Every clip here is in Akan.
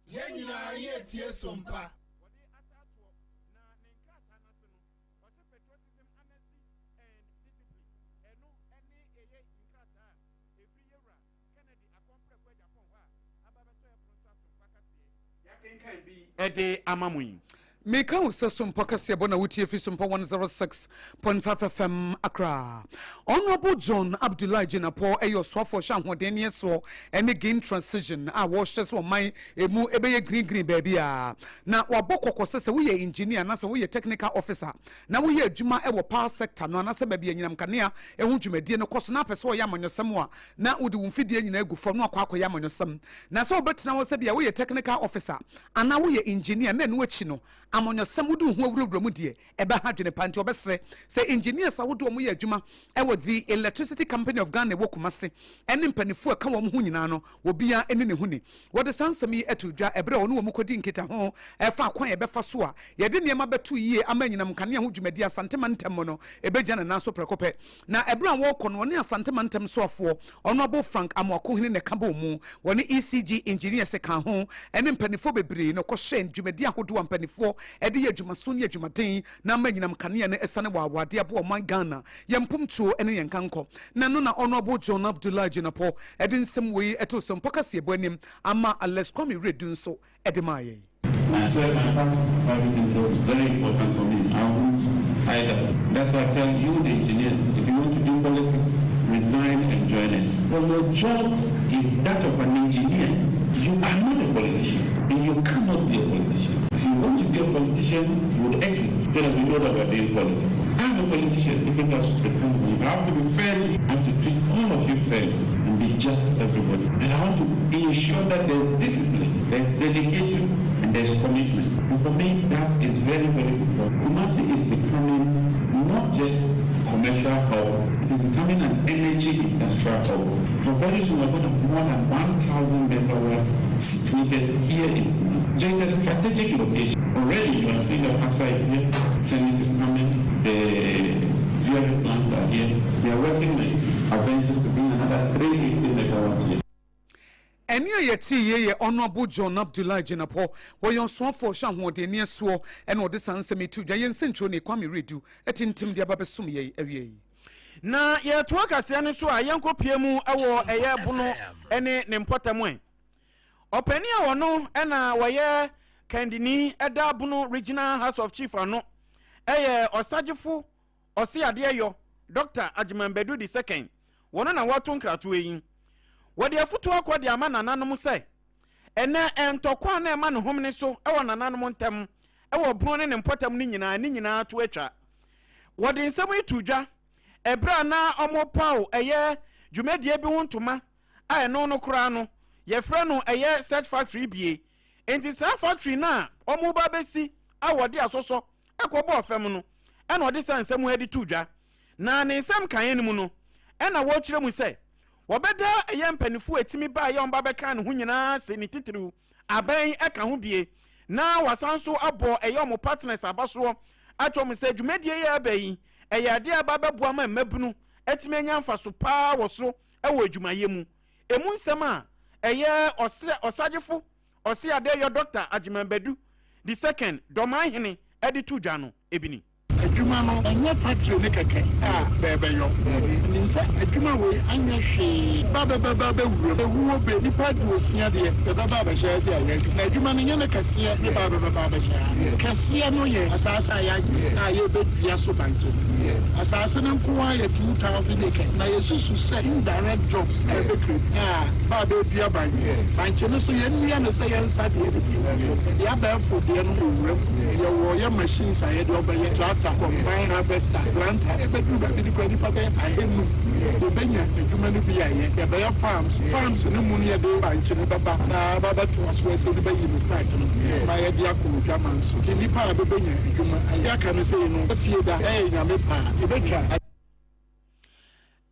Yenina yetie sompa. Ede amamui. Meka usa SOMPA kase bona wutie fi SOMPA 106.5 FM Accra. Honorable John Abdullah Jinapo eyo swafo hwahwodene yeso ene gain transition a wo hye so man emu ebeye green baby a na wabokoko sese wo ye engineer na se wo ye technical officer na wo ye adwuma e wo power sector no na se baby anyinam kanea ehu dwumadie no koso na pese wo ya amanyosem a na wo de wo mfidie nyina egu fam no akwa ya amanyosem na se wo betina wo se bia wo ye technical officer ana wo ye engineer na enu achi no amanyosem wo du ho awurawura mu die ebe ha dwene panti obesre se engineers a wo do mo ye adwuma e wo the Electricity Company of Ghana wo kumase ene mpanifo aka wo ho nyina no obia ene ne huni wo de sansami etudwa ebre wo no wo mukodi nkita ho efa akwan ebefa so a ye de niema betu yie amanyinam kane ho dwumadi asantema ntem no ebeja na so prekope na ebre wo kono ne asantema ntem soafo Honorable Frank Amwako hene ne kabo mu wo ne ECG engineer se kan ho ene mpanifo bebre no ko hye dwumadi ahodo ampanifo ede ye dwumaso ne dwumaden na amanyinam kane ne esane wa awade abo o man Ghana yempum tuo ene yenkanko na no na Honorable John Abdullah Jinapo ede nsem we eto SOMPA kase ebonim ama Alex Kwame Redun so ede maye. Myself, my private interest is very important for me. I won't hide that. That's why I tell you, the engineers, if you want to do politics, resign and join us. Well, your job is that of an engineer. You are not a politician, and you cannot be a politician. If you want to be a politician, you would exit. Then we know that we're doing politics. As a politician, if it has to become, you have to be fair. You have to treat all of you fairly and be just to everybody. And I want to ensure that there's discipline, there's dedication, and there's commitment. And for me, that is very, very important. Kumasi is becoming not just commercial hub, it is becoming an energy industrial hub. For very soon, we're going to have more than 1,000 megawatts situated here in Kumasi. There is a strategic location. Already, you are seeing that AXA is here, Senate is coming, the VRF plants are here. They are working with advances to bring another 380 megawatts here. Eni yeti ye Honorable John Abdullah Jinapo wo yon so for hwahwodene yeso ene ode sansemi tudwa yen sentro ne Kwame Redu etintim de ababesum ye awie Na ye to akase ne so a yenko piemu ewo eye bono ene ne mpotamu en opani a wono ena woye kandini eda bono Regional House of Chief ano eye osagefo osiade yo Dr. Ajimambedu II wono na wato nkratu yin wodi afutu akwa di ama nananom se ene entokwa na ema no homne so ewo nananom ntem ewo bro ne mpotam ni nyina to atwa wodi nsem itudwa ebra na omopaw eye dwumadie bi wontoma a eno no kura no ye frɛ no eye search factory bie enti sa factory na omo ba besi a wodi asoso ekobo ofem no ena wodi sansem hadi tudwa na ne nsem kan ne mu no ena wo kire mu se wobeda eyempanifu etimi ba ye omba beka ne ho nyina se ni titiriu aban eka ho bie na wasanso abo eyom partners abaso atwom se dwumadie ye abayi eyade abababo ama mabunu etimi anya mfaso pa woso ewo adwumaye mu emu nsem a eye osagefo osiade yo Dr. Ajimambedu II domahene edi tudwa no ebini adwuma no enye factory ne keke a bebe yo nimse adwuma we anya hwe baba wuro be nipa du osia de baba ba hye ase anya na adwuma no nyene kase ne baba ba hye kase no ye asasa ya na ye be dua so banche asasa no nko ya 2000 eke na yesusu se indirect jobs e be create baba dua banche no so ye nua no se ye nsa de ya ba fo de no wuro ye wo ye machines aye de obaye tractor combine harvester plant ebedu ba bi ko ni pa be ahenu obenya adwuma no bi aye ya be farms no mu ne de ba nche no baba na baba to aso ese ni ba yi start no ba ye dia ko dwaman so ti ni pa be benya adwuma aya ka no sei no afie da nyame pa ebetwa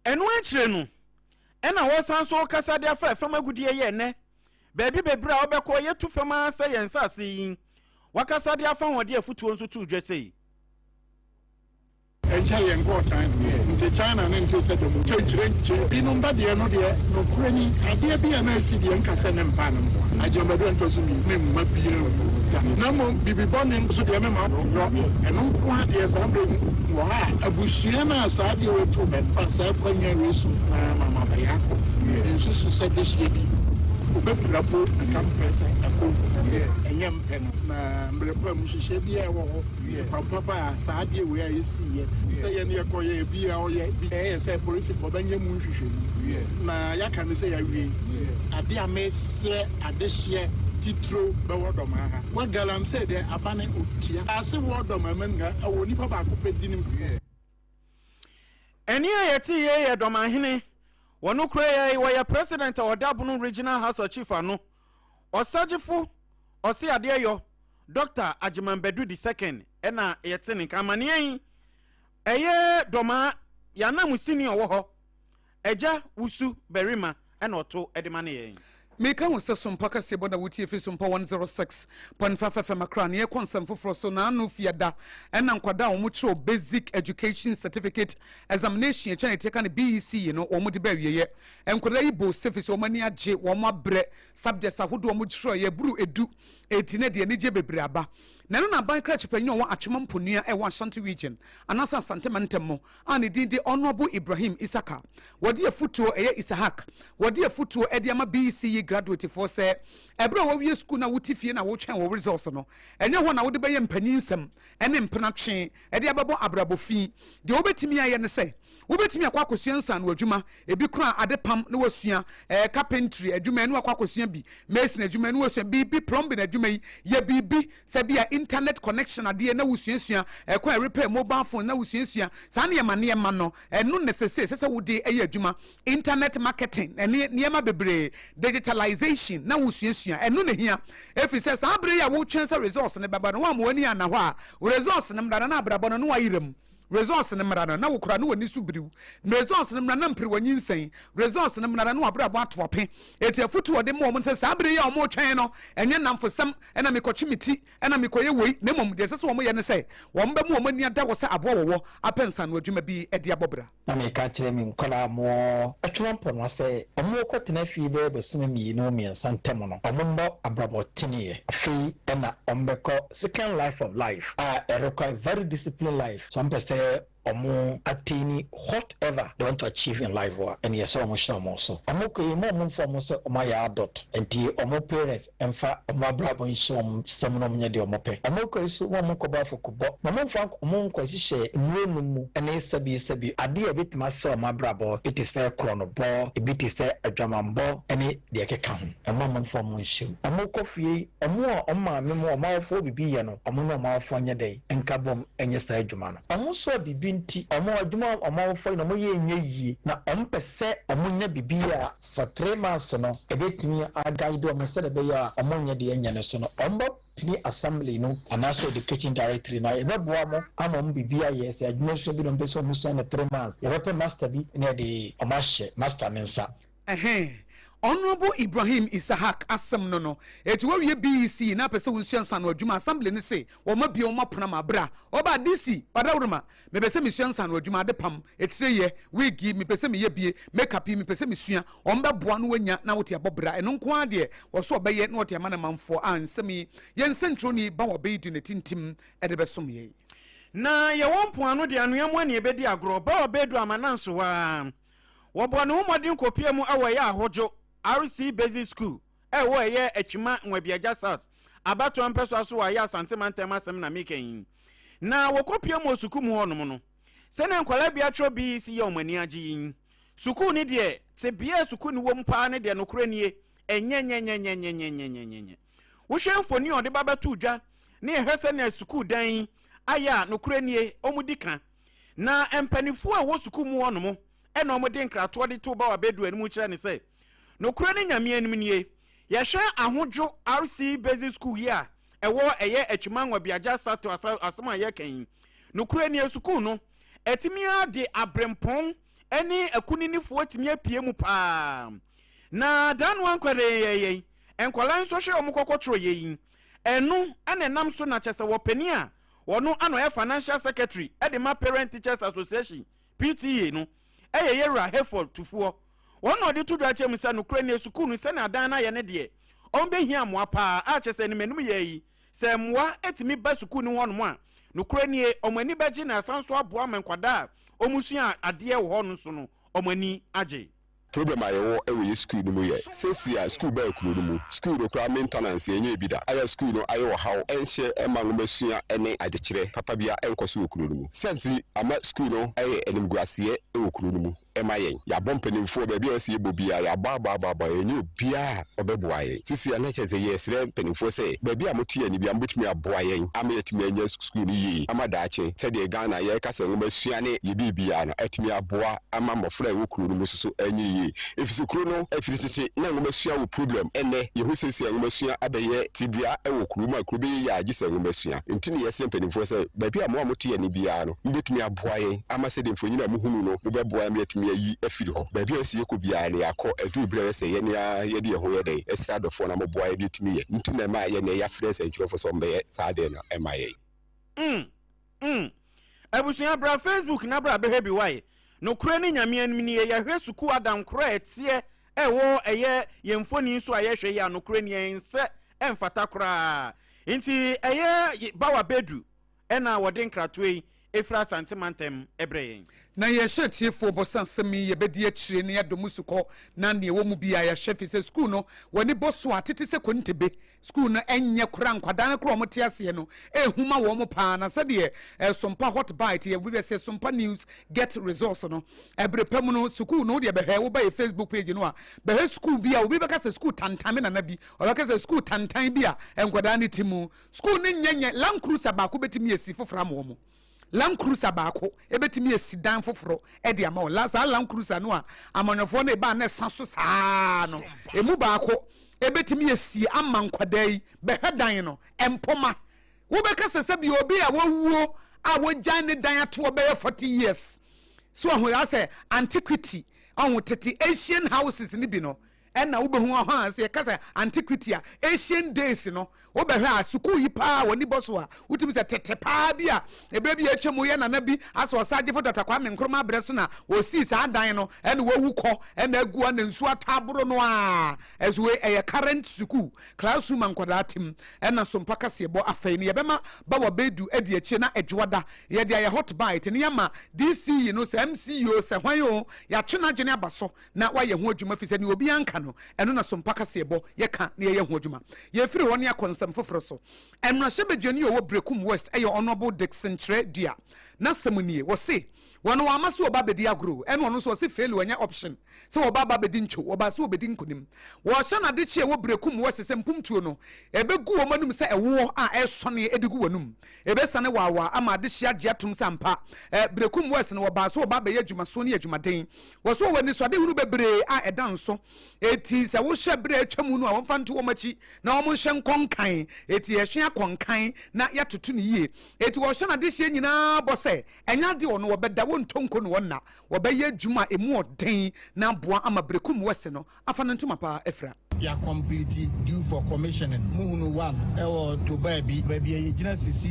enu akire no ena wo sanso kasa de afa fam agudie ye ne baby bebra obekọ ye tu fam asa ye nsase yin wakasa de afa hode afutuo nso tu dwese China and go time. The China and into said the change. You know, but they are not there. No cranny. I dare be an ICD and Cassan and Panam. I don't know to me, might be no more be born into the MMO. And no one is under a Bushiana Sadio to men for Saponia Russo, Mamma Bayako. And so said this year. Rapo come present a young pen, Mushabia or Papa Sadi, where you see it. Say any acquire beer or as a police for Benjamin. Na Yakan say I read. A dear mess at this year. Titro Bawadoma. What Galam said there, a banner utia. I say word of my manga, I will nip about putting and here at TA Domahine. Wano kure ya president or Dabunu Regional House of Chief anu or Sajifu or si adeyo Dr. Ajiman Bedu II ena yetini kamanie eye doma yana musini owo eja wusu berima ena oto edemane yen Meka wose SOMPA kase bona wuti efi SOMPA 106.5 FM akran ye konsam foforo so na anu fiada ena nkwada omu tro basic education certificate examination chane teka ne BEC no omu de ba wieye enkwada ibo service omani age wo mabre subjects ahodo omu tro ye buru edu etine de ne je bebre aba na no na ban kra chipanyo wa achema mponua e wa Ashanti region anasa Asante Mantemo ani dindi Honorable Ibrahim Isaka wodi afutuo eye Isahak wodi afutuo ede ama BEC graduate for say ebra wo wie school na wutifie na wo twen wo results no enye ho na wo de be ye mpaninsem ene mpena twen ede ababo abrabofi de obetimi aye ne say wobetimi akwa akosua nsa no adwuma ebi kura adepam na wasua carpentry adwuma enu akwa akosua bi mason adwuma enu wasua bi plumbing adwuma yi ye bibi se bia internet connection ade na wusuasua kwa repair mobile phone na wusuasua sa na ye ma no enu necessary se wode aye adwuma internet marketing ene niema bebre digitalization na wusuasua enu ne hia efi se sa abre ya wo twensa resource ne baba no wa mo ani ana ho a resource ne mdana na abrabo no wa yirem resource ne mrana na wokura no wani subiriw resource ne mrana mpiri wanyi nsen resource ne mrana no abrabo atope eti afutu ode mo mo se abere ya mo twen no enye namfosam ena mekochimiti ena mekoye wei na mom de sese wo mo ye ne se wo mba mu mo ni ada wo se abo wo apensa no adwuma bi ede abobra na me ka kire mi nkola mo atwon po no se omo kwotena fi be besumi mi no mi nsantem no omo mbo abrabo tiniye fi ena ombeko second life of life require very disciplined life so am omo attain whatever they want to achieve in life and yes omo shamo so omo ko mo form so omo ya adult enti omo parents emfa omo abrabo nshom semno mnya de omo pe omo ko so omo ko ba fokubo omo fa omo ko hihye nwenu mu ene sabi ade e bitima so omo abrabo it is a chronobo e bit is a adwamambo ene de keka ho omo form nshim omo ko fie omo omo me mo omo fo bibi ye no omo no omo fo nya de enkabom enye sa adwuma no omo so bibi nti omo adwuma omo fo no mo ye nyeyi na ompese omo nya bibia for 3 months no ebetimi agaido omo se de be ya omo nya de nya ne so no ombo ni assembly no anaso education directory na ebeboa mo amom bibia yes adwuma so bi no mpese omo so na 3 months yebepe master bi na de omo hye master mensa Honorable Ibrahim Isahak asem no eti wo wie BEC na pese wonsuansa no adwuma assembly ne se wo ma bia wo ma pona ma bra oba DC badawruma me pese mesuansa no adwuma de pam etire ye wigi me pese me ye bie makeup me pese mesua o mbe boa no wanya na wote abobra eno nko ade wo so obeye na wote amana manfo ansemi ye nsentro ni ba wo be du ne tintim ede besom ye na ye wonpo ano de anoa mu ani ebedi agro ba wo be du amananso wa wo bo no modin kopie mu awaye ahojo RC Basic School wo ye echima nwabiaja South abato ampeso aso wa ya Asante Mantema asem na meken na wokopie mo suku mu honom no se na nkwala bia tro BEC ye omani agi suku ni de te bia suku ni wo mpa ne de nokura nie enyenyenyenyenyenyenyenyenyenye wo hwemfoni ode babatu dwa ne ehwese na suku dan aya nokura nie omudika na empanifu a wo suku mu honom ena omudi nkrato de to ba wa bedu animu kire ne se nokura ne nyame anim nie ya hwe ahojo RC Basic School ya ewo eye echimanwa biaja sato asema ye kan nokura ne suku no etimia de abrempon eni akuninifu etimia pie mu pa na dan wan kwade ye enkola nso hwe omukokotro ye enu ane nam so na chese wo pani a wono anoye financial secretary edema parent teachers association PTA no yewra Heford tufuo wono de to do achem se no kra ne school no se na dan na ye ne de on be hia moa pa a che se ne menum ye yi se moa etimi ba school no hono a no kra ne omani baji na sanso aboa menkwada omusua ade wo hono so no omani age problem ayewo ewe school no mu ye sesi a school ba ekuro no mu school no kwa maintenance enye bi da aya school no ayewo hawo enhye ema no masua ene agekire papa bia enkoso okuro no mu sense ama school no aye enimguase e okuro no mu ema yen ya bompanimfo ba bia ose ebobia ya ba enye obia obeboa yen sisi ana cheze yesre mpanimfo se ba bia motie ni bia mbotumi aboa yen ama yetumi anya school no yi ama daache se de Ghana ye kasa no masua ne ye bibia no atumi aboa ama mofra e okuro no mu so enye if you kuro efiriti na ngomasua wo problem ene ye hu sesi ngomasua abeye tibia e wo kuruma kuro be ya agise ngomasua ntini yesi mpanimfo se ba bia mo amoto ye ni bia no mbetumi aboa ye ama se de mfonyina muhunu no be boa ye metumi ayi afiri ho ba bia se ye ko bia ne yakọ edu bia se ye ne ye de ye ho ye de esra dofo na mo boa ye metumi ye ntuna ma ye ne ya frese ntwofo so mbe sa de na ema ye abusuya bra Facebook na bra be bi why no kura ni nyame anim ni ye hwe suku adam kura etie ewo eye yemfoni so ayehwe ya no kura ni ense emfata kura nti eye bawa bedu ena wode nkratwe efra santimantem ebreye na ye hyetie fo bosan semi ye bedi akire ne yadomusuko na ne wo mu bia ya hyefe se school no woni boso atete se kontebe school no enye kura nkwada na kura omote ase no ehuma wo mo pa na se de SOMPA hot bite ye we say SOMPA news get resource no ebrepam no school no de behwe wo ba ye Facebook page no a behwe school bia obi beka se school tantame na bi o beka se school tantan bia enkwada ne timu school ne nyenye Land Cruiser ba ko betimi esi fofra mo mo Land Cruiser baako ebetimi esidan foforo e de ama la sa Land Cruiser no a amanofo na eba na sanso saa no emu baako ebetimi esi ama nkwadai behwedan no empoma wo beka sese bi obi a wowuo a wojan ne dan ato be 40 years so ho ya say antiquity on tete Asian houses ni bi no ena wo behu ho a say kasa antiquity a Asian days no wo behwe a suku yi pa woni boso a wutimi se tete pa bia ebe bi echemu ye na bi aso osaje fo data kwa me nkroma breso na osi sa dan no ena wo wukọ ena agu na nsu ataboro no a ezuwe eye current suku classroom ankwada tim ena SOMPA kase bo afai ne yebema ba wo bedu edi eche na edwada ye de ye hot bite ne yama DC you know se MCO se hwan ya twena gene abaso na wa ye ho adwuma fi se ne obi anka no eno na SOMPA kase bo ye ka ne ye ho adwuma ye firi woni akonsam foforo so emra shebejeni owo Brekum West eye honorable Dixon Tredia na semunie wo se wono wa maso oba bedi agro eno no so se fail wanya option se oba ba bedi ncho oba se obedi nkunim wo hye na de chie wo Brekum West se mpumtuo no ebegu wo manum se ewo a esone edigu wanum ebesane wawa ama de hye agye atum sampa Brekum West no oba so oba be yadwuma so ne yadwumaden wo so wani so ade hunu bebre a edan so eti se wo hye bre atwamu no a won fanto wo machi na wo hye nkonkan eti ye hye akonkan na yatoto ne yie eti wo hye na de hye nyina bo se enya de wo no obeda won tonko no wonna obeye adwuma emu odin na boa ama Brekum West no afa no ntuma pa efra ya complete due for commissioning muhunu one to baby ejina sisi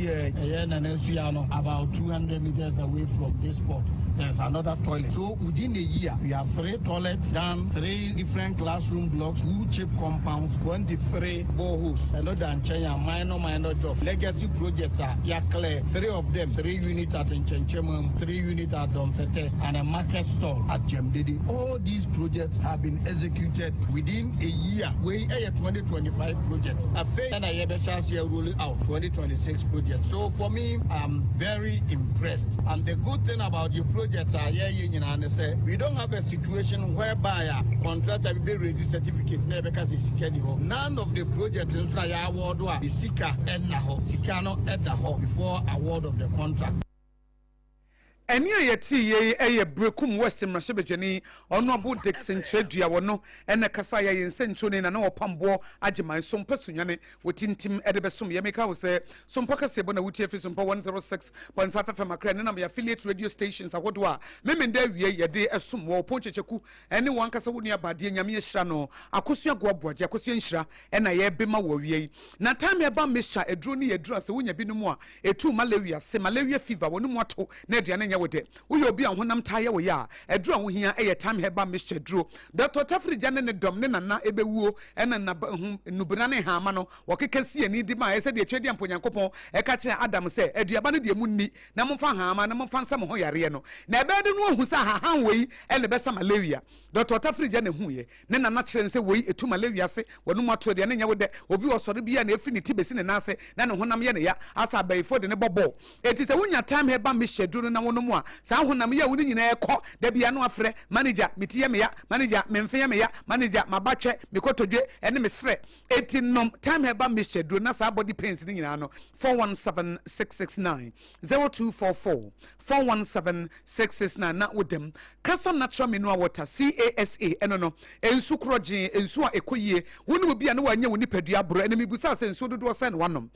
na nensu ya no about 200 meters away from this spot there's another toilet so within a year we have 3 toilets done 3 different classroom blocks 2 chip compounds 23 boreholes another Chenya minor job legacy projects are ya clear 3 of them 3 units at Nchenchem 3 units at Domfete and a market stall at Jemdede. All these projects have been executed within a year. We a 2025 project. A fair and I chance here rolling out 2026 project. So for me, I'm very impressed. And the good thing about your projects are say we don't have a situation whereby a contractor will be registered certificate because it's none of the projects in award the seeker and Sikano at the before award of the contract. eni ayeti ye eye brekum west mrashebejani ono abu Dixon Tredua wono ene kasa ya yensencho ne na opambo agiman sompa sunyane wotintim edebesom ye meka wo se sompa kasebo na wutie fi sompa 106.5 FM akra ne na me affiliate radio stations awodo a memenda wie ye de esom wo ponchecheku ene wan kasa woni abade nyame yehira no akosua goaboaje akosua nhira ena ye bema wo wie na time eba mesha eduro ne yeduro se wonya binom a etu malaria se malaria fever wonu moto na aduane nya wode wo obi a honam taye wo ya eduro wo hia eye time heba mesha duro Dr. Tafri jane ne dom ne nana ebewuo ena na nubuna ne hama no wokekasi ani di ma ese de twedi amponyankopon eka kire Adam se aduaba ne de munni na momfa hama na momfa nsam ho yare no na ebede no ohu sa hahan wei ene besa malaria Dr. Tafri jane huye ne nana kire se wei etu malaria se wonu moto de ne nya wode obi osore bia na efi ne tibesi ne nase na ne honam ye ne ya asa bayifo de ne bobo eti se wonya time heba mesha duro na wono mu a sa honam ye woni nyina ekọ da bia no afre manager mitiye me ya manager memfe me ya manager mabatwe mikotodwe ene mesre eti nom time heba mesha duro na sa body pains ni nyina no 417669 0244 417669 na wodem kasa natural mineral water CASA eno no ensu kroje ensu a ekoyie wonu bia na wanya woni padua bro ene mibusa se ensu dodo sen wanom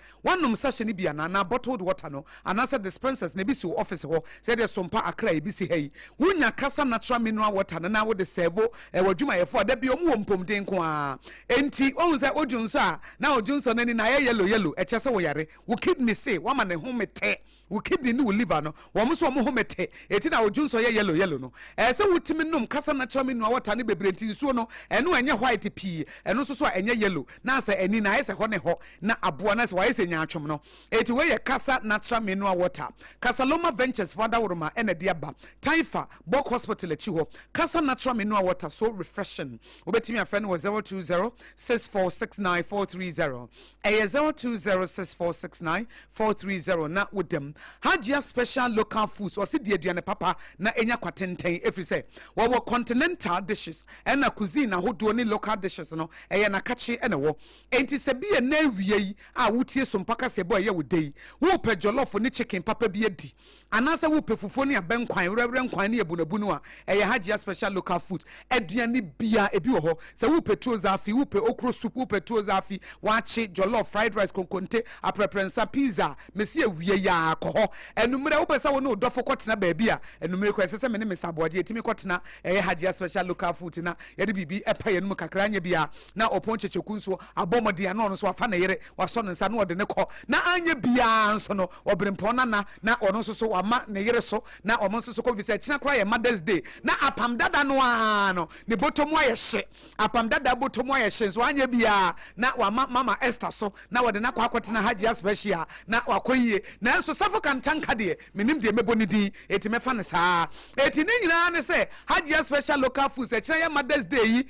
sashe ni bia na bottled water no anasa dispensers na bisi office ho se de sompa akra ebisi hei wonya kasa natural mineral water na wo de servo wadwuma yefo da bia omu mpomden ko a enti ohun se odwunso a na odwunso nani na yellow eche se wo yare wo kidney se wa ma ne ho mete wo kidney ni wo liver no wo mo so mo ho mete eti na odwunso ye yellow no se wotimi nom kasa natural mineral water ne bebrenti nsuo no eno enye white pea eno so enye yellow na se eni na ese ho ne ho na aboa na se wa ese nya atwom no eti we ye kasa natural mineral water Casaloma Ventures fada woroma ene de aba Taifa Bok Hospital echi ho kasa natural mineral water so refreshing obetimi afrene was 0206469430 0206469430 na wodem Hajia special local foods or see aduane papa na enya kwatenten every say wo continental dishes ena cuisine ahodo ni local dishes no na kachi ena wo enti se bia na wie a wotie sompaka sebo ye wodei wo pe jollof ni chicken papa bi edi anasa wo pe fufuo ni abenkwan rewre nkwan ni ebunabunu a Hajia special local food aduane bia ebi wo ho se wo pe tuo zafi wo pe okro soup wo pe tuo zafi wachi jollof fried rice konkonte apreprensa pizza mesi wie ya akọ enumere wo pesa wo no dofo kwotena ba bia enumere kwa sese me ne mesaboaje etimi kwotena Hajia special local food na yede bibi epa ye num kakra nya bia na opon checheku nso abomode ano no so afa na yere waso ne nsa na ode ne kọ na anya bia nso no obrempon na ono nso so wama ne yere so na omo nso so ko visa china kra ye Mother's Day na apam dada no ano ne botomu ayehye apam dada botomu ayehye so anya bia na wama mama Esther so na wode na kwa kwotena Hajia special na wakoyie na nso safo kan tanka de menim de meboni din eti mefa ne saa eti ne nyina ne se Hajia special local foods e kira ye Mother's Day yi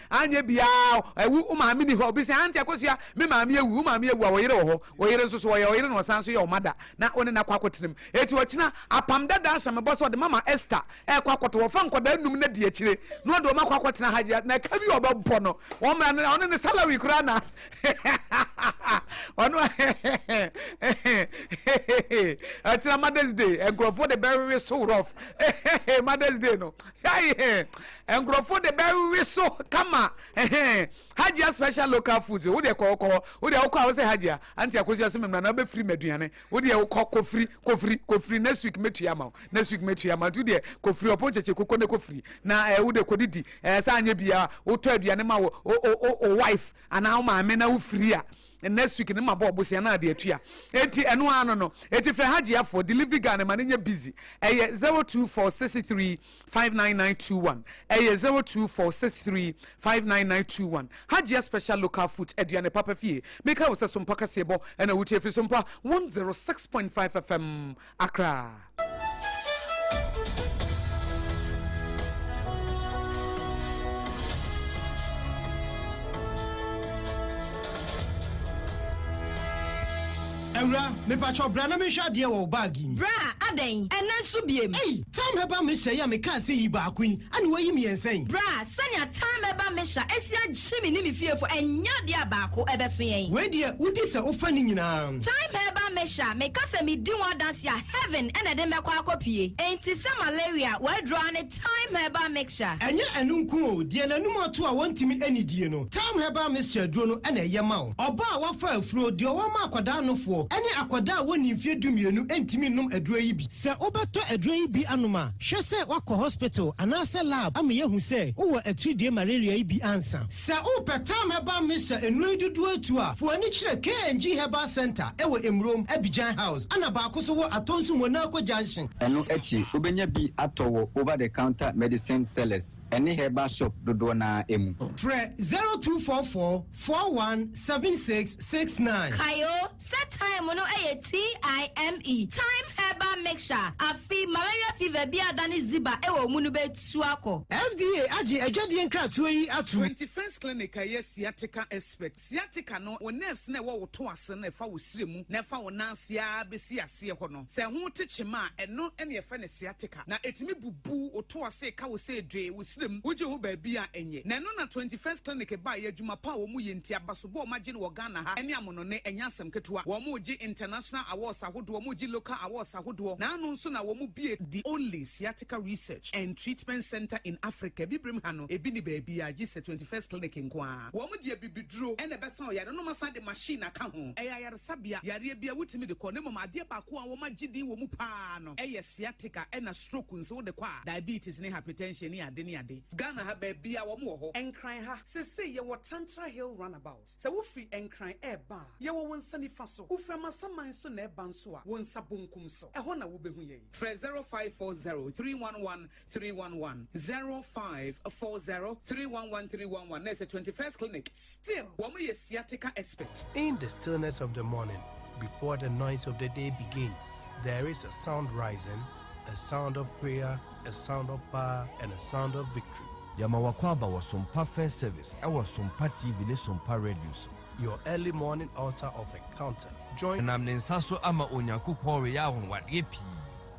anya bia ewu umami ni ho obi se anti akosua me maami ewu umami ewu a woyere wo ho woyere nso so woyere no san so ye omada na one na kwa kwotenem eti wo kina apam dada asame boso de mama Esther kwa kwoto wo fa nkoda num na di akire no do ma kwa kwotena Hajia na ka bi obampo no wo ma ne one ne salary kura na ono atina Mother's Day engrofo de very so rough Mother's Day no engrofo de very so kama Hajia special local foods wo de kokko wo de okwa say Hajia anti akosi asem na be free meduane wo de kokko free next week metuama tu de ko free opo cheche kokko ne ko free na wo de kodidi sa anya bia wo to aduane ma wo wife ana wo ma me na wo free a next week ne mabo obosia na de atua enti eno ano no enti fe Hajia for delivery guy na manya busy 0246359921 0246359921 Hajia special local food aduane papa fie make us some paka sebo na wuti efi sompa 106.5 FM Accra. Ewra, me pacho bra na me hwa de wo bag yi. Bra, aden, enan so biem. Hey, time heba me hye ya me ka se yi ba kwin. Ani wayi me ensen. Bra, sanya time heba me hya esia gyimi ni me fiefo enya de abaako ebeso yen. We de udi se ofa ni nyina. Time heba herbal mixture make us me do one dance ya heaven and then me kwa copy. Ain't some malaria we draw on a time herbal mixture. Enya enunku die nanum to a wontimi ani die no. Time herbal mixture duro no na yema. Oba a wafa afuro die o ma akwada no fo. Ene akwada a woni mfie dumienu entimi num aduro yi bi. Se obeto aduro yi bi anoma, hwe se wakọ hospital anase lab am ye hu se wo atridie malaria yi bi ansa. Se o pe time herbal mixture enuro dudu atu a fo ani kire KNG Herbal Center ewo Emrom Abidjan House ana ba akoso wo atonsu Monaco Junction. Eno echi ubenya bi atowo over the counter medicine sellers any herbal shop dodo na emu. Fre 0244 417669. Kayo set time no TIME time herbal mixture afi malaria fever bi adani ziba ewo munu betuako. FDA agi adwade nkratoa yi atu. 21st clinic yes sciatica expert sciatica no o nerves na wo to ase na fa wo siremu na fa wo nansia besi ase ho no se ho techema eno ene ye fa ne sciatica na etimi bubu o to ase ka wo se dwe wo sirem wo je ho ba bi a enye na no na 21st clinic ba ye adwuma pa wo mu ye ntia basobo ma je no Ghana ha ene amono ne enya asem ketua wo mu je international awards ahodo wo mu je local awards ahodo na anu nso na wo mu bie the only sciatica research and treatment center in Africa bibrim ha no ebi ni ba bi a je 21st clinic nkoa wo mu je bibidro ene besa o ya no masa de machine aka ho eya yare sabia yare bia wutimi de ko ne mama de ba ko a wo magidi wo mu pa no eye sciatica ena stroke nso de kwa diabetes ne hypertension ne ade ne ade Ghana ha ba bia wo mu ho enkran ha se ye wo Tantra Hill runabout se wo free enkran eba ye wo wonsa ni fa so wo fra masaman so na eba nso a wonsa bonkum so eho na wo behu ye 0540311311 0540311311 na 21st clinic still wo mu ye sciatica expert. In the stillness of the morning, before the noise of the day begins, there is a sound rising, a sound of prayer, a sound of power, and a sound of victory. Yamawakwaba was SOMPA First Service. I was SOMPA TV, ne SOMPA Radio. Your early morning altar of encounter. Join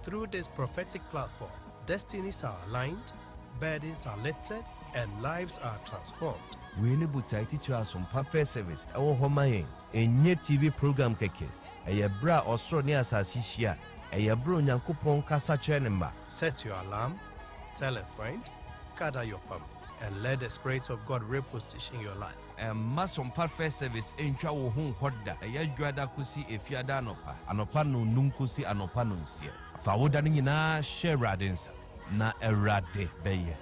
through this prophetic platform. Destinies are aligned, burdens are lifted, and lives are transformed. We need to teach you SOMPA First Service. Our home enye TV program keke. Eye bra osro ni asasi shia. Eye bro nyankopon kasa chenemba. Set your alarm, tell a friend, gather your family, and let the Spirit of God reposition your life. SOMPA First Service entwa wo hu hoda. Eye dwada kusi efiada anopa. Anopa no nunkusi anopa no nsie. Fa woda ni na share radins na erade beye.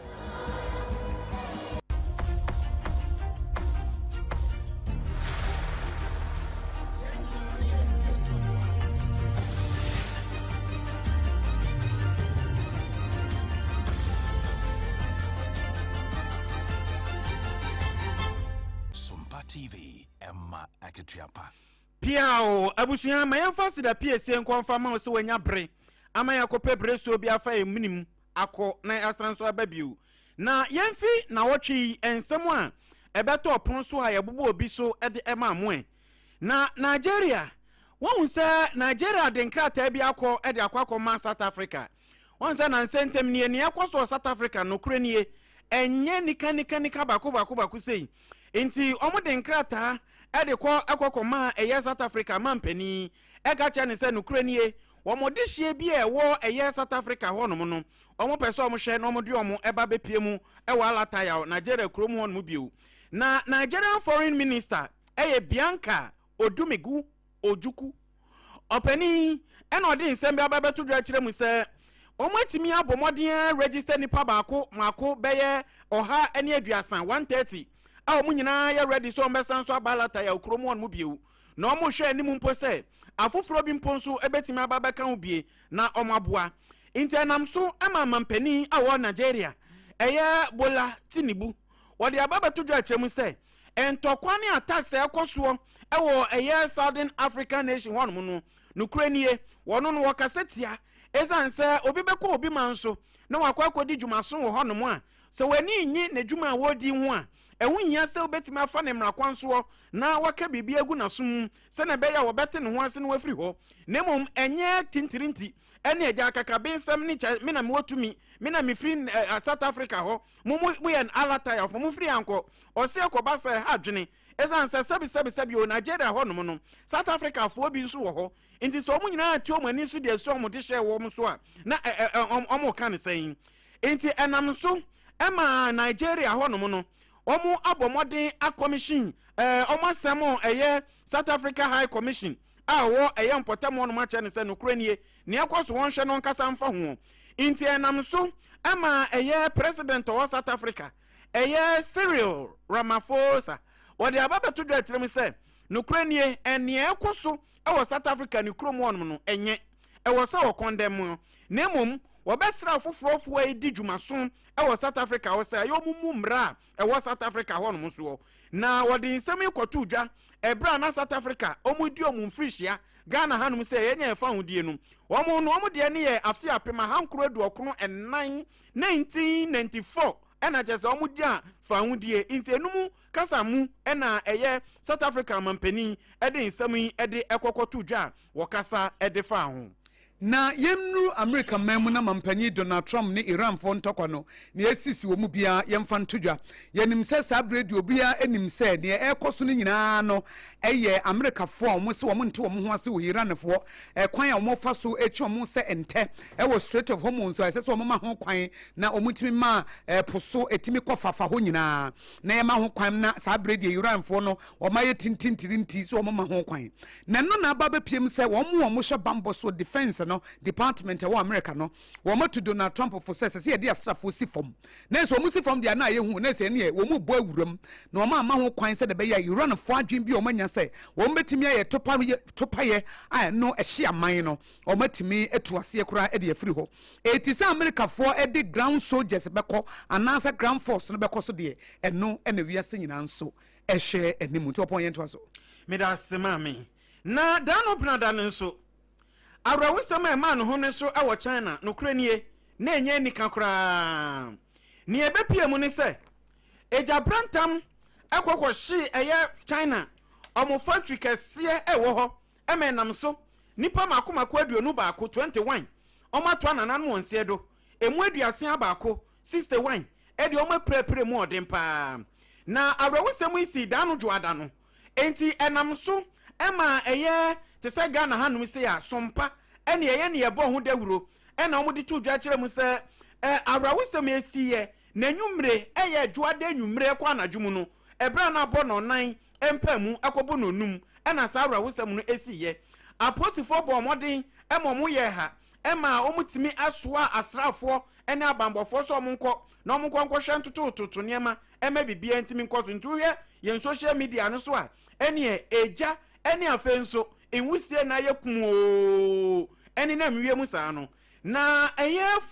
Piao abusuya mayamfa sida PSC nkonfa ma se wanya bre amaya kope bre so bi afa eminim akọ na asanso ababiu na yemfi na wotwi ensem a ebeto opon so a yebobo obi so ede ema moe na Nigeria won se Nigeria de nkrata bi akọ ede akọ ma South Africa won se na sentem nie ne akọ South Africa no krenie enye nika bako sei enti omo de nkrata ede ko akokoma eye South Africa mampani ega cha ne se no krenie wo mode hie bi ewo eye South Africa honom no omo pese omo hye no omo de omo eba bepie mu ewa alata ya Nigeria krom hon mu bio na Nigerian foreign minister eye Bianca Odumegu Ojuku opani ena odi nsem aba beto dra kire mu se omo atimi abomoden register nipa baako mako beye oha ene aduasan 130 a omo nyina ya ready so omesan so abalata ya krom hon mu bio na omo hwe animu mpo se afoforo bi mponso ebetimi ababeka ho bie na omaboa intenam so ama mampani awo Nigeria eye Bola Tinubu wode ababeto dwa kyerem se entokwane attacks ekoso ewo eye Southern African nation hono no nukranie wono no wakasetia ezanse obi beko obi manso na wakwakodi dwumaso wo hono mo a se wani nyi na dwuma wodi ho a ehunhia se obetimi afa ne mrakwanso na waka bibi egu na sum se na beya wo bete ne ho ase na wafiri ho nemom enye tintirinti ene eja akakabe nsam ni me na mewotumi me na me free South Africa ho mo yen alata ya fo mo free anko ose akoba se ha dwene ezan sabi o Nigeria ho no no South Africa fo bi nso wo ho nti so omu nyina ati omu ani so de so omu de hye wo mu so a na omu kan sen nti enam so ema Nigeria ho no no omu abomodin a commission omu asemo South Africa High Commission wo mpotamo no ma che ne se no kuranie ne akoso won hwe no nkasa mfa ho nti enam so ema president of South Africa Cyril Ramaphosa wode ababeto do atrem se no kuranie ene ekoso South Africa ni krom won no enye se wo condemn na mom wo besra foforo di dwumaso South Africa wo se ayomumu mra South Africa ho no so na wode nsem ikoto dwa ebra na South Africa omudi omumfrishia Ghana hanum se yenye fa hodie no omo de ne ye afi apema hankro aduokono enan 1994 ena jese omudi a fa hodie nti enum kasa mu ena South Africa mampani ede nsem yi ede ekokoto dwa wo kasa ede fa ho na yemnu America memu na mampanyi Donald Trump ni Iran fo ntokwa no na esisi wo mu bia yemfa ntodwa yenim se sa bredi obia enim se de ekoso no nyina no America fo mo se wo nte wo ho ase wo Iran fo kwan a mo fa so echi mo se ente wo Strait of Hormuz so ese so mo ma ho kwan na omutimi ma poso etimi kofafa ho nyina na yema ho kwan na sa bredi Iran fo no wo ma ye tintintirinti so mo ma ho kwan na no na aba be piem se wo mo hwe bambo so defense no department of America no wo matu Donald Trump for say say dey asrafo si fom na so mu si fom dia na ye hu na say ne wo mu bo awuram na o ma ho kwan say de be ya Iran fo adwen bi o manya say wo betimi aye topaye a no ehye aman no o matimi etuase kura e de afiri ho eti say America fo e de ground soldiers beko anasa ground force no beko so de eno na wiase nyina nso ehye animu to pon ye nto so me da sema me na dano brada nso Arawu sama ma no ho ne so e wo China no kuranie na enye nika kura ni ebepie mu ne se eja brantam ekokwo hye China omo factory kase e wo ho emenam so nipa makomako aduonu baako 21 omo ato ananan mo nse do emu aduase abaako 61 e de omo prepare mu odempa na arawu sama isi dano joada no enti enam so ema te say Ghana hanum say ya SOMPA ene ye ne ye bo ho dawuro ena omo de tudwa kire mu say arawusem esiye na nwumre eye adwoade nwumre kwa anadwum no ebra na bo no nan empamu akobo no num ena sa arawusem no esiye aposifo bo moden emomo ye ha ema omutimi asoa asrafo ene abambofo so omonko na omonko hwe ntotototo niema ema bibia ntimi nkoso ntuhwe ye social media no so a ene eja ene afenso enwusie na yekumo eni na mwie mu saa no na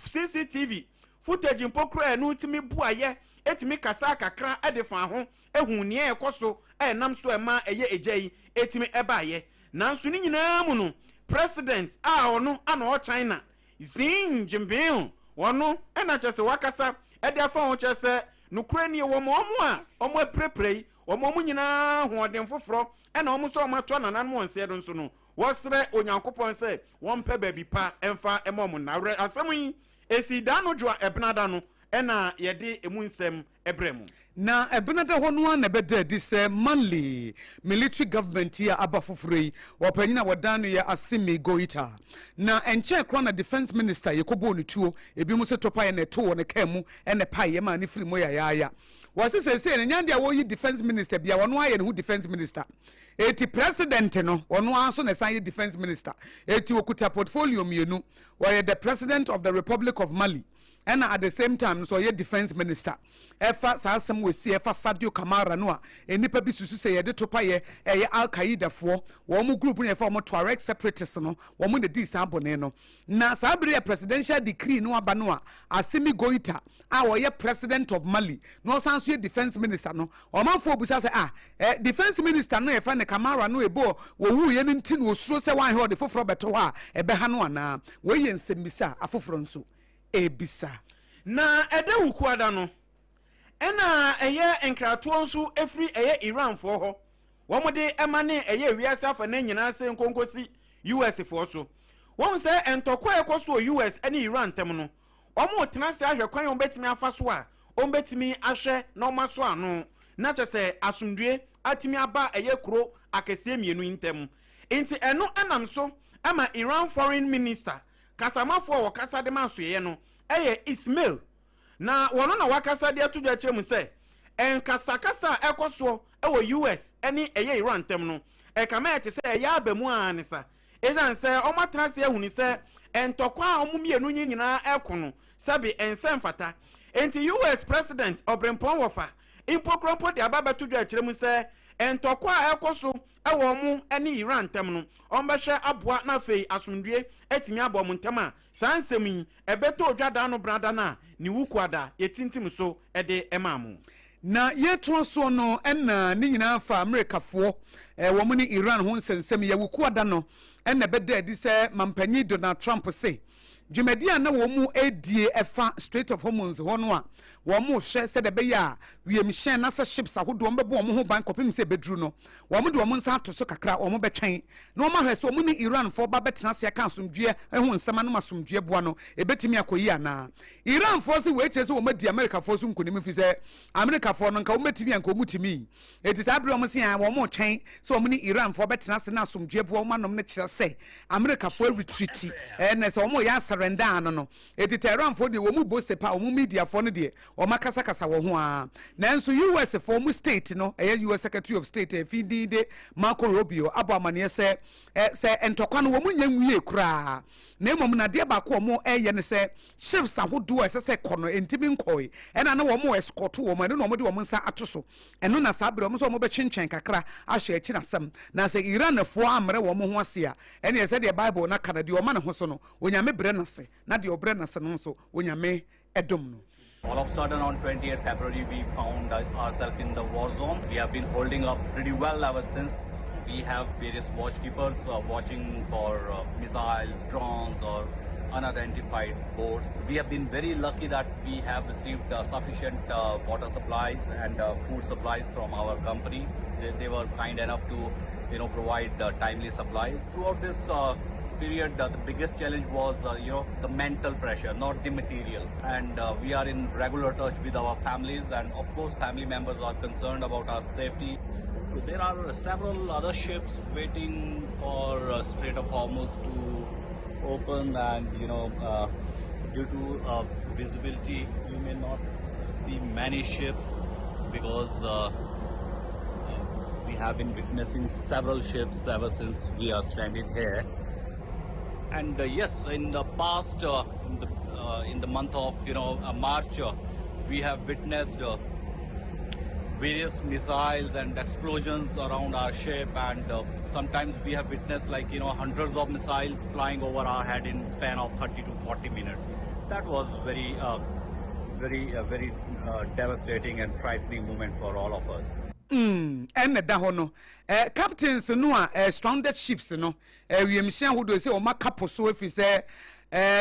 CCTV footage mpokro enu timi buaye etimi kasa kakra edefa ho ehun ne ekoso enam so ema ejai etimi ebaye nanso ni nyina mu no president ono ana China Xi Jinping wono ena chese wakasa edefa ho chese nukrani wo mo a omo preprei wo mo nyina hoden foforo ena omo so omo to nanan mo nse do nso no wosre onyankopon se wonpe baby pa emfa emom na asem yi esi da no dwa ebnada no ena yede emu nsem ebremu na ebnada hono na beda di se manly military government here abafofrei wopanyina wadano ya Asimi Goita na enche kro na defense minister yekobo no tuo ebi mu se topa ye na to wona kamu ene pa ye ma ne firi mo ya wasi se ne nyande a wo yi defense minister bia wono aye ne hu defense minister eti president no wono aso na san ye defense minister eti okuta portfolio mienu wo the president of the Republic of Mali and at the same time so ye defense minister efa sasem we see efa Sadio Kamara no a enipa bi susu se ye de topa ye Al Qaeda fo wo mu group ne efa mo Tuareg separatists no wo mu de di sabone no na sabere presidential decree no aba no a Asimi Goita a wo ye president of Mali no sanso ye defense minister no o manfo obusa se defense minister no efa ne Kamara no ebo wo wu ye nti no osuro se wan he o de foforo beto ha ebe ha no ana wo ye nsembisa afoforo nso ebisa na edewuku ada no ena enkrato nso efri Iran fo ho womode emane wiase afa na nyina se nkonkosi US fo so won se entoko ekoso US ene Iran tem no omo tena se ahwe kwan ombetimi afa so a ombetimi ahwe na omaso ano na chese asundue atimi aba eye kuro akese mienu ntem enti eno anam so ama Iran foreign minister kasamafo wo kasa de masoye no eye Ismail na wono na wakasa de atudwa kyerem se enkasakasa ekoso ewo US eni eye Iran tem no kama ete se eye abamu anisa ezan se omatena se ehuni se entokwa omumienu nyina ekono sabi ensemfata enti US president Obrempon wofa impokrompo de ababa tudwa kyerem se entokwa ekoso ewo mu eni Iran tem no ombehwe aboa na fei asundue etimi abom ntem a sansemi ebeto odwada no brada na ni wukwada yetintim so ede emamu na yeto so no enna ni nyina fa America fo wo mu ni Iran ho nsensem ye wukwada no enna beda di se mampanyi Donald Trump se Jumedia na wo mu edie efa Strait of Hormuz hono a wo mu hwe se de be ya wiem hyen na se ships ahodo mbebo wo mu ho ban kopim se bedru no wo mu de wo mu nsa to so kakra wo mu betwen na wo ma hwe se wo mu ni Iran fo ba betena se ka asomdue ehu nsema no masomdue boa no ebetimi akoyi ana Iran fo se we chese wo ma di America fo so nkonim fi se America fo no nka wo metimi anka wo mutimi eti sabre wo mu se wo mu twen se wo mu ni Iran fo betena se na asomdue boa wo ma no ne kire se America fo retreat na se wo mu ya renda no Iran for the womu bo sepa womu media for no de o makasa kasa wo ho a nanso US for mu state no US Secretary of State FDD Marco Rubio abo amane se entokwa no womu nyanwie kura na emom na de ba ko mo ne se ships ahodo se kono entimi nkoi na na womu escort wo mo no mo de womu nsa atoso eno na sabre womu so mo be chinchen kakra ahwe achi na sam na se Iran fo amre womu ho ase a ene se de Bible na kana de o ma ne ho so no onyame bre na se na de obre na se no so onyame edom no. All of a sudden on 28th February we found ourselves in the war zone. We have been holding up pretty well ever since. We have various watchkeepers watching for missiles, drones or unidentified boats. We have been very lucky that we have received sufficient water supplies and food supplies from our company. They were kind enough to provide timely supplies. Throughout this period, the biggest challenge was the mental pressure, not the material, and we are in regular touch with our families, and of course family members are concerned about our safety. So there are several other ships waiting for Strait of Hormuz to open, and due to visibility you may not see many ships because we have been witnessing several ships ever since we are stranded here. And yes, in the past, in the month of March, we have witnessed various missiles and explosions around our ship, and sometimes we have witnessed hundreds of missiles flying over our head in span of 30 to 40 minutes. That was very devastating and frightening moment for all of us. And da hono captains no stranded ships no we mhia hodo se o makapo so afi se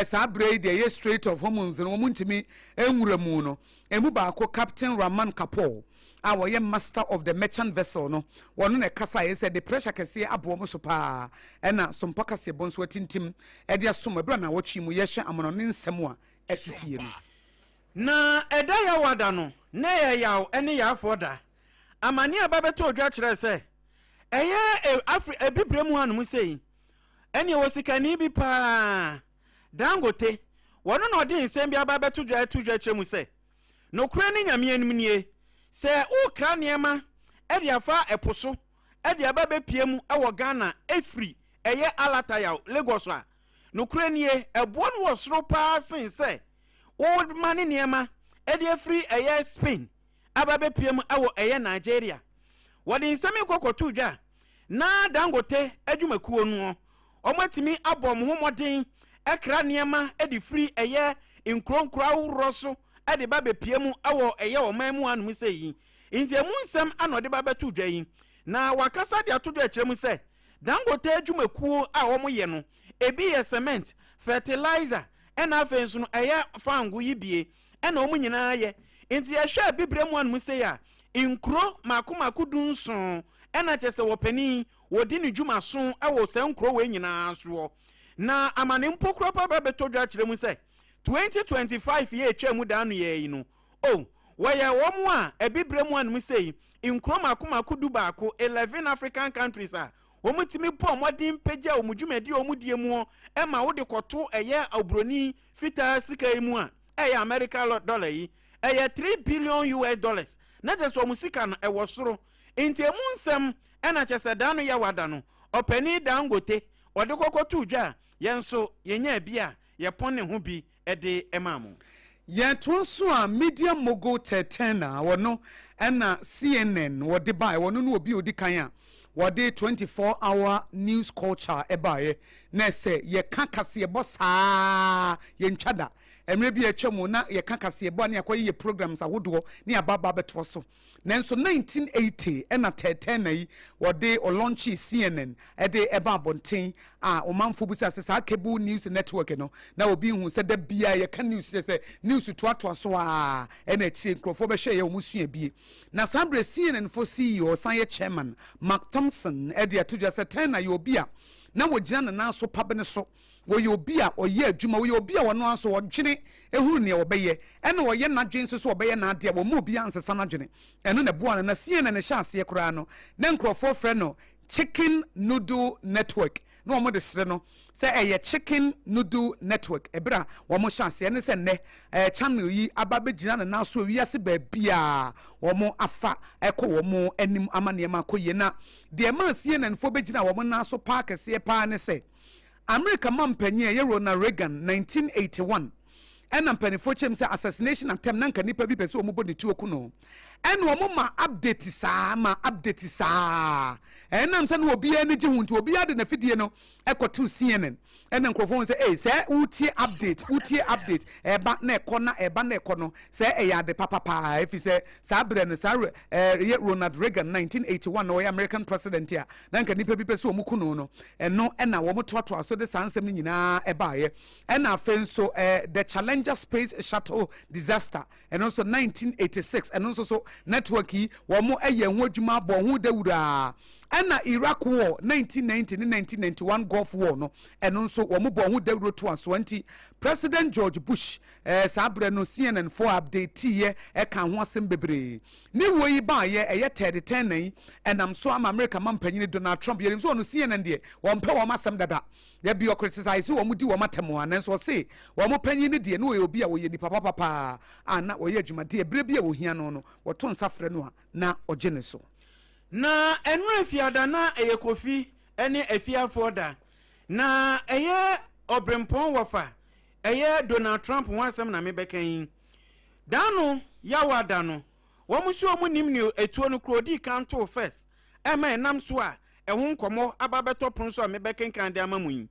sabre de Strait of Hormuz no muntimi enwuramu no emu ba ko Captain Rahman Kapoor our master of the merchant vessel no wono ne kasa ye said the pressure kese abo mo so pa na sompa kase bonso atintim e de asom abra na wochi mu ye hwe amono ne nsem a asisie no na eda ya wada no na ya yaw ene ya afoda amani ababeto odwa kire se eye ebibremu anu sei ene wosikani bi pa Dangote wono no de nsem bi ababeto odwa kire mu se no kura ni nyame anim nie se ukra niema e de afa eposo e de ababe piemu e wo Ghana efri eye alata ya Lagos a no kura nie ebo no wo soro pa sen se old money niema e de efri eye Spain ababe piemu awo eye Nigeria wodi nsemi kokotu dwa na Dangote adwumakuo no omatimi abom homoden ekra niema e de free eye nkronkra woroso e de babe piemu awo eye omamu anu sei intiemu nsem anode babe tu dwa yi na wakasa de atodo akiremu se Dangote adwumakuo a omoye no ebi ye cement fertilizer ena afenso no eye fangu yibie ena omunyina ye inti ya hwe bibremu anu sei a inkro makomako dunson ena chese wopani wodi ni dwuma so ewo se nkro we nyina so na amane mpokro pa ba betodwa kiremu se 2025 ye etwemu da anu ye yi no waya womu a ebibre mu anum sei inkroma akoma kudu baako 11 African countries a womutimi po modin pagya omudwumadi omudie mu ema wo de koto eye obroni fita sika imu a eye American dollar yi eye $3 billion US na je so musika no e wosoro enti emu nsem ena chese da no ya wada no opani Dangote wode kokoto dwa yenso yenya bia ye pone ho bi ede emamu yɛto so a media mogul tetena wono ɛna CNN wode bae wono no obi odi kan a wode 24-hour news culture ɛbae na sɛ yɛka kaseyɛbɔ saa yɛntwada emre bi atwam na yɛka kaseyɛbɔ ne akɔyɛ programs ahodoɔ ne ababa bɛto so nanso 1980 ɛna tetena yi wode launch CNN ɛde ɛba abɔnten a ɔmanfo bu sɛ saa cable news network no na obi hu sɛ da bia yɛka news sɛ news toatoa so a ɛna akyire nkrɔfoɔ bɛhwɛ yɛ ɔmo sua bie na saa brɛ CNN for CEO san yɛ chairman Mark Thompson ɛde atodwa sɛ tena yɛ obi a na wɔgyina na so pabene so wɔyɛ obi a ɔyɛ adwuma wɔyɛ obi a wɔno aso wɔdwene ehuru ne wɔbɛyɛ ɛna wɔyɛ n'adwen nso so wɔbɛyɛ n'adeɛ wɔ mu obi ansesa n'adwene ɛno na boa no na CNN ne hyɛ aseɛ koraa no na nkrɔfoɔ frɛ no Chicken Noodle Network no wɔn de sere no sɛ ɛyɛ Chicken Noodle Network ɛbɛrɛ wɔn hyɛ aseɛ ne sɛ nnɛ channel yi aba bɛgyina na so wiase baabi a wɔn afa ɛkɔ wɔn anim ama nneɛma akɔ yie na deɛ maa CNN fo bɛgyina wɔn nan so paa kɛseɛ paa ne sɛ America mampanyin ɛyɛ Ronald Reagan 1981 ɛna mpanifo kyɛm sɛ assassination attempt na nka nipa bi pɛ sɛ wɔn bɔ ne tuo kuno ɛna wɔn ma update saa ɛnam sɛ no obiara ne gye huntu obiara de na fidie no ɛkɔto CNN ɛna nkrɔfoɔ sɛ sɛ wotie update ɛba na ɛkɔ no sɛ ɛyɛ ade papapaa efi sɛ saa brɛ no saa Ronald Reagan 1981 na ɔyɛ American president a na nka nipa bi pɛ sɛ wɔn kuno no ɛno ɛna wɔn toatoa so de saa nsɛm no nyinaa ɛbaayɛ ɛna afei nso the Challenger space shuttle disaster ɛno nso 1986 ɛno nso so network yi wɔn ɛyɛ ho adwuma bɔ ho dawura ɛna Iraq war 1990 ne 1991 Gulf war no ɛno nso wɔn bɔ ho dawuro to aso President George Bush saa brɛ no CNN for update yɛ ɛka ho asɛm bebree ne wo yi ba yɛ ɛyɛ Ted Turner yi ɛnam so ama America mampanyin Donald Trump yɛnim so no CNN deɛ wɔn pɛ wɔn asɛm dada yɛ bi criticize wɔn di wɔn atem wɔn nanso ɔse wɔn panyin ne deɛ no yɛ obi a wɔyɛ nipa papa a na wɔyɛ adwumadeɛ brɛ bi a wɔhia no wɔto nsa frɛ no a na ɔgye ne so na enura fiada na eye kofi ene afiafo da na eye obrempon wofa eye Donald Trump wansem na mebekan dano yawada no womusu omunim ni etuo no krodi kanto first ema enam so a ehun komo ababeto pon so a mebekan kan de amamun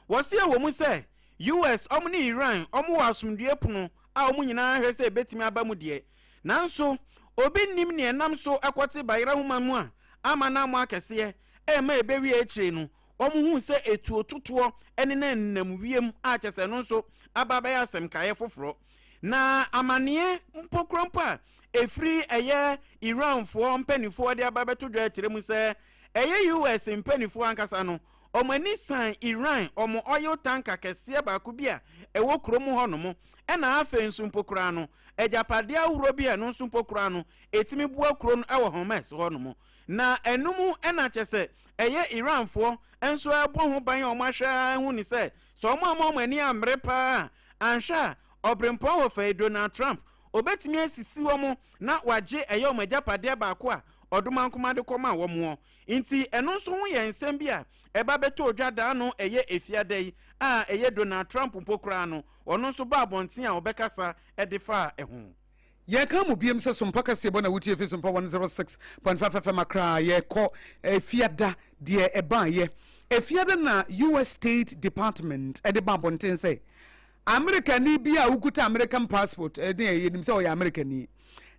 wose womu se US omni Iran omu wasumdue pono a omu nyina hwe se betimi abamu de nanso obi nim ne enam so akwoti bayira huma mu a ama na mu akese ema ebewi ekire no omuhu se etuo totoɔ ene na nnam wiem a kyese no so ababa ya asem kae foforo na amane mpokrompa efri eye Iran fo mpanifo de ababeto dwa akire mu se eye US mpanifo ankasa no omani san Iran omo oil tanker kese ba ko bia ewo krom ho no mo ena afa nsumpokura no ejapade ahuro bia no nsumpokura no etimi bua kuro no ewo Homes ho no mo na enumu ena kyese eye Iran fo enso ebo ho ban o mahwa hu ni se so omo ani amre pa ansha obrempo ho fa Donald Trump obetimi asisi wo mo na waje eye o majapade ba ko a odomankoma de koma wo mo nti eno nso ho ye nsem bia eba beto odwada no eye efiada yi a eye Donald Trump mpokura no ono nso ba abonten a obekasa edifa ehun ye ka mu biem se SOMPA kase bo na wuti efi SOMPA 106.5 FM akra ye ko efiada de eba ye efiada na US State Department ede ba abonten se America ni bia ukuta American passport ede ye nim se o ya American ni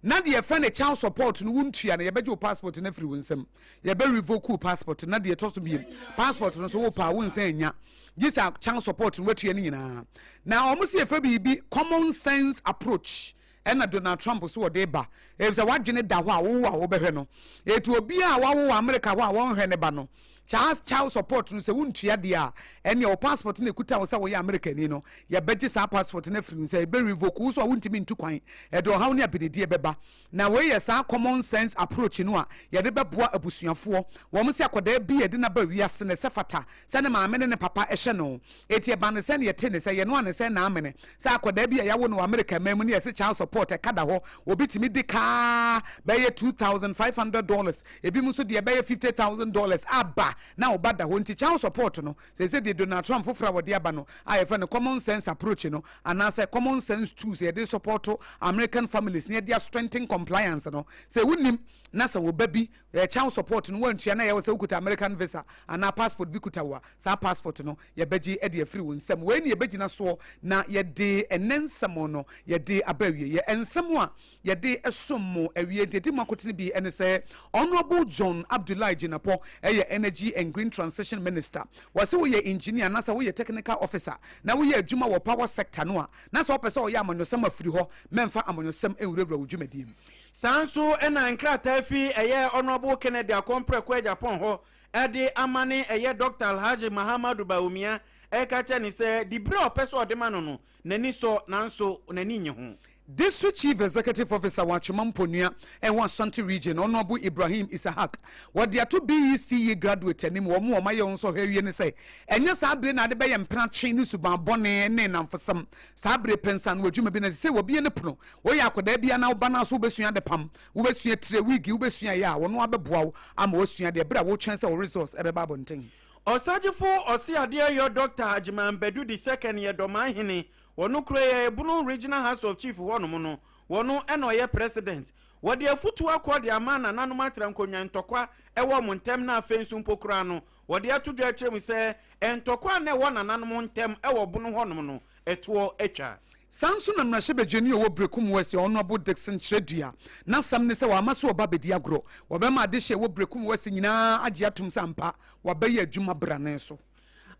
na de friend a child support no wuntua na ye beje passport na free wonsam ye be revoke passport na de to so biem passport no so wo pa wonsan nya gisa child support no watua ni nyina na omusi efa bibi common sense approach ena Donald Trump so de ba e say wadwene da ho a wo behwe no etu obi a wawo America ho a won hwe ne ba no child support no se wuntua dia ene o passport na ekuta wo se wo ya America ni no ye beji sa passport na free se be revoke wo so wuntimi ntu kwan e do hawo ne abededie beba na we ye sa common sense approach no a ye de beboa abusuafo wo mo se akoda bi ye de na ba wiase ne se fata se ne maame ne papa ehye no eti e ba ne se ne ye te ne se ye no ane se na amene se akoda bi ya wo no America memu ne ye se child support e kada ho obitimi de ka be ye $2,500 ebi mu so de be ye $50,000 aba na obada ho nti child support no se de Donald Trump fofra wode aba no a ye fa ne common sense approach no ana se common sense tools ye de support American families ne dia strengthen compliance no se wunim na se wo babi child support no wantua na ye wo se ukuta American visa ana passport bi kuta wa sa passport no ye beji e de free won sem we ne ye beji na so na ye de enensem no ye de abawie ye ensem a ye de esommo awie de makotene bi ene se Honorable John Abdullahi Jinapo eye energy and green transition minister wase wo ye engineer na se wo ye technical officer na wo ye adwuma wo power sector no a na se wo pese wo ye amanyosem afiri ho memfa amanyosem enwurawura wudwumadim sanso ena nkrata fi eye Honorable Kennedy Akompre kwa Japan ho ede amane eye Dr. Alhaji Muhammadu Baumia eka ni se dibre opeso odema no nani so nanso nani nye ho. District Chief Executive Officer Wachumamponia and Washanti Region Honorable Ibrahim Isahak what they are to BECE graduate and mo ma ye nso hwe ne say enye sabre na de be ye mpena twen ni suban bone ne nam fosam sabre pensan wadwuma bi na say wo bi ne pono wo ya akoda bia na wo bana so besua de pam wo besua tire wigi wo besua ya wo no abeboa wo ama wo sua de bra wo twen say wo resource e be ba bonten Osajifo osiade yo Dr. Hajiman Bedu the second year doman hini wono kure Bunu Regional House of Chief wono no wono eno ye president wode afutu akwode amana nanom atra nkonwa ntokwa ewo montem na afensu mpokura no wode atodu akyerem se entokwa na ewo nanom ntem ewo bunu honom no etuo etwa Sansu na mnashebe jeni owo brekum wesi Honorable Dixon Chredua na sam ne se wa maso oba bedi agro wobema adehye wo brekum wesi nyina agye atum sampa wabaye adwuma brane so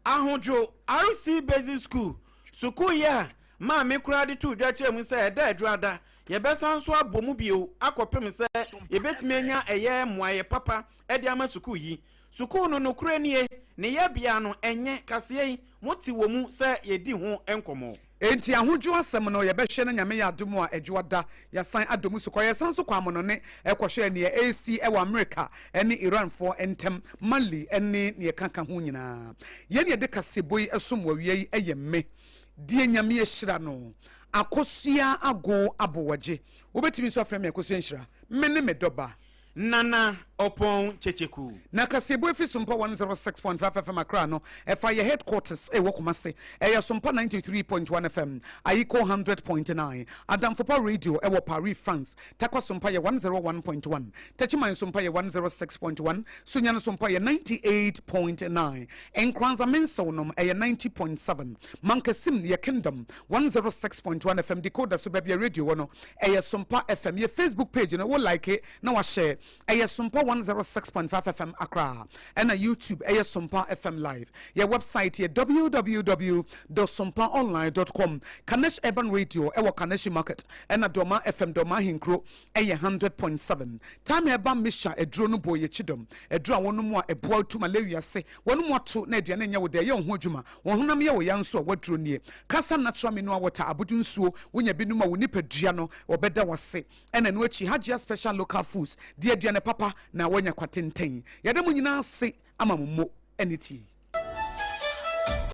ahojo RC Basic School suku ya ma me kura de tu dwa kyerem se eda adwada ye besanso abomu bio akopem se ye betime anya eye moaye papa ede ama suku yi suku no kura nie ne ye bia no enye kaseye moti wo mu se ye di ho enkomo enti ahodwo asem no ye behwe na nyame ya adomu a edwoda ya san adomu so koye san so kwamono ne ekohwe ne AC ewa America ene Iran for entem Mali ene ne kanka ho nyina ye ne de kaseboi esom wawie eyemme die nyame ehira no akosua ago abowaje obetimi so afrem akosua nhira mene medoba Nana Opon Checheku. Na kasebo efi SOMPA 106.5 FM Accra no efa ye headquarters e wokomase e ya SOMPA 93.1 FM ayiko 100.9 Adam Fopa Radio e wo Paris France takwa SOMPA ye 101.1 Tachiman SOMPA ye 106.1 Sunyana SOMPA ye 98.9 Enkranza Mensonom e ye 90.7 Mankasim ye Kingdom 106.1 FM decoder so bebia radio no e ye SOMPA FM ye Facebook page no wo like it na wa share e ye SOMPA 106.5 FM Accra and a YouTube SOMPA FM Live. Your website here www.sompaonline.com. Kanesh Urban Radio ewa Kaneshi Market and a Doma FM Doma Hinkro 100.7. Time eba misha a drone boy chidom a draw one more a boy to malaria say one more to Nadia Nanya with their young Hojuma one namia or yanso what drew near Casa Natural Minua water abudun so when you binuma wunipe Giano or better was say and in which he had just special local foods dear Diana Papa na wanya kwatenten yade mu nyina se ama mo eniti